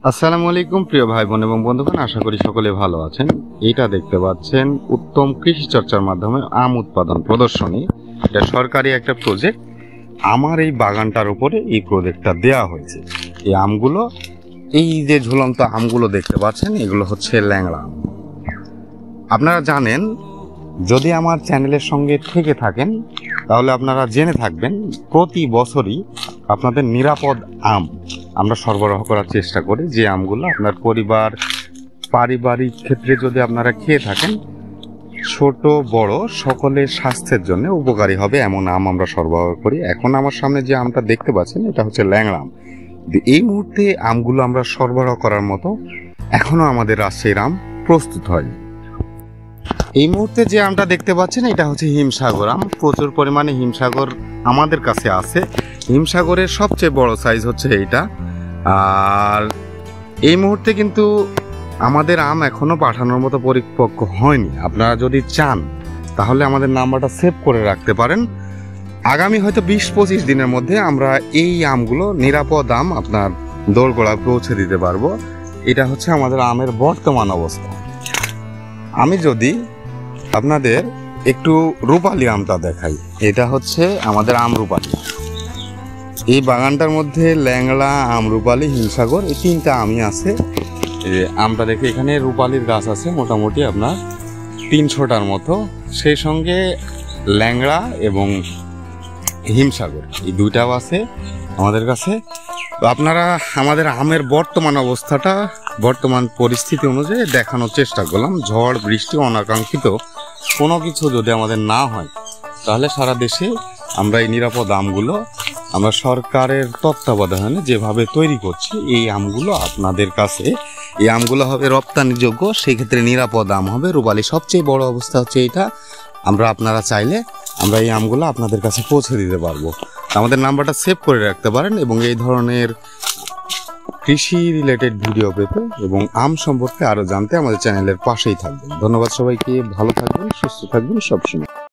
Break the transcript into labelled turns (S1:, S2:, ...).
S1: আসসালামু আলাইকুম প্রিয় ভাই বোন এবং বন্ধুগণ, আশা করি সকলে ভালো আছেন। এটা দেখতে পাচ্ছেন উত্তম কৃষি চর্চার মাধ্যমে আম উৎপাদন প্রদর্শনী। এটা সরকারি একটা প্রজেক্ট। আমার এই বাগানটার উপরে এই প্রজেক্টটা দেয়া হয়েছে। এই আমগুলো, এই যে ঝুলন্ত আমগুলো দেখতে পাচ্ছেন, এগুলো হচ্ছে ল্যাংড়া আম। আপনারা জানেন, যদি আমার চ্যানেলের সঙ্গে থেকে থাকেন তাহলে আপনারা জেনে থাকবেন প্রতি বছরই আপনাদের নিরাপদ আম আমরা সরবরাহ করার চেষ্টা করি। যে আমগুলো আপনার পরিবার পারিবারিক ক্ষেত্রে যদি আপনারা খেয়ে থাকেন, ছোট বড় সকলের স্বাস্থ্যের জন্য উপকারী হবে এমন আম আমরা সরবরাহ করি। এখন আমার সামনে যে আমটা দেখতে পাচ্ছেন, এটা হচ্ছে ল্যাংড়া আম। এই মুহূর্তে আমগুলো আমরা সরবরাহ করার মতো এখনো আমাদের রাজশাহীর আম প্রস্তুত হয়নি। এই মুহূর্তে যে আমটা দেখতে পাচ্ছেন, এটা হচ্ছে হিমসাগর আম। প্রচুর পরিমাণে হিমসাগর আমাদের কাছে আছে। হিমসাগরের সবচেয়ে বড় সাইজ হচ্ছে এইটা। আর এই মুহূর্তে কিন্তু আমাদের আম এখনো পাঠানোর মতো পরিপক্ক হয়নি। আপনারা যদি চান তাহলে আমাদের নাম্বারটা সেভ করে রাখতে পারেন। আগামী হয়তো 20-25 দিনের মধ্যে আমরা এই আমগুলো নিরাপদ আম আপনার দোরগোড়ায় পৌঁছে দিতে পারবো। এটা হচ্ছে আমাদের আমের বর্তমান অবস্থা। আমি যদি আপনাদের একটু রূপালী আমটা দেখাই, এটা হচ্ছে আমাদের আম রূপালী। এই বাগানটার মধ্যে ল্যাংড়া, আম রূপালী, হিমসাগর, এই তিনটা আমই আছে। আমটা দেখে এখানে রূপালীর গাছ আছে মোটামুটি আপনার 300টার মতো, সেই সঙ্গে ল্যাংড়া এবং হিমসাগর এই দুইটাও আছে আমাদের কাছে। তো আপনারা আমাদের আমের বর্তমান অবস্থাটা, বর্তমান পরিস্থিতি অনুযায়ী দেখানোর চেষ্টা করলাম। ঝড় বৃষ্টি অনাকাঙ্ক্ষিত কোনো কিছু যদি আমাদের না হয়, তাহলে সারা দেশে আমরা এই নিরাপদ আমগুলো আমরা সরকারের তত্ত্বাবধানে যেভাবে তৈরি করছি, এই আমগুলো আপনাদের কাছে, এই আমগুলো হবে রপ্তানিযোগ্য, সেক্ষেত্রে নিরাপদ আম হবে। রূপালী সবচেয়ে বড় অবস্থা হচ্ছে এটা। আপনারা চাইলে আমরা এই আমগুলো আপনাদের কাছে পৌঁছে দিতে পারবো। আমাদের নাম্বারটা সেভ করে রাখতে পারেন এবং এই ধরনের কৃষি রিলেটেড ভিডিও পেতে এবং আম সম্পর্কে আরও জানতে আমাদের চ্যানেলের পাশেই থাকবেন। ধন্যবাদ সবাইকে। ভালো থাকবেন, সুস্থ থাকবেন সবসময়।